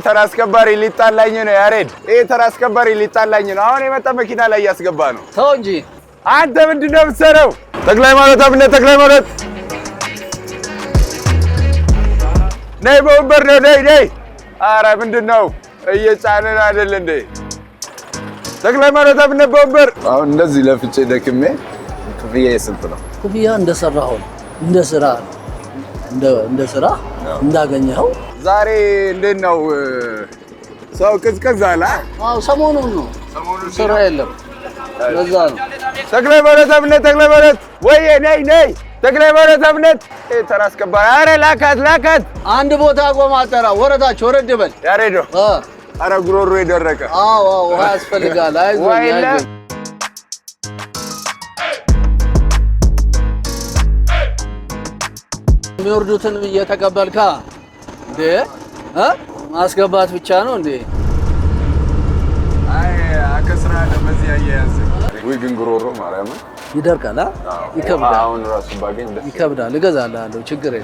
ተራ አስከባሪ ሊጣላኝ ነው ያሬድ። ተራ አስከባሪ ሊጣላኝ ነው። አሁን የመጣ መኪና ላይ ያስገባ ነው። ተው እንጂ አንተ ምንድነው የምትሰራው? ተክላይ ማለት አብነ ተክላይ ማለት ነይ በወንበር ነው ነይ። ኧረ ምንድነው እየጫነን አይደል እንዴ? ተክላይ ማለት አብነ በወንበር። አሁን እንደዚህ ለፍቼ ደክሜ ክፍያ ስንት ነው? ክፍያ እንደሰራኸው እንደ ስራ እንዳገኘኸው። ዛሬ እንዴት ነው ሰው ቅዝቅዝ አለ? አዎ ሰሞኑን ነው ስራ የለም ለዛ ነው። ተክላይ ማለት አብነ ተክላይ ማለት ወይ ነይ ተክላይ ማለት አብነ ተራ አስከባሪ። ኧረ ላካት አንድ ቦታ ቆማ አጠራ ወረታች ወረድ በል ያሬዶ። ኧረ ጉሮሮ የደረቀ። አዎ ውሃ ያስፈልጋል። አይዞህ የሚወርዱትን እየተቀበልካ እንዴ? ማስገባት ብቻ ነው እንዴ? አይ አከስራ ለዚህ ያያያዝ ወይ ግን ጉሮሮ ማርያም ይደርቃል። ይከብዳል። አሁን ራሱ ባገኝ ይከብዳል። እገዛልሃለሁ ችግር የለም።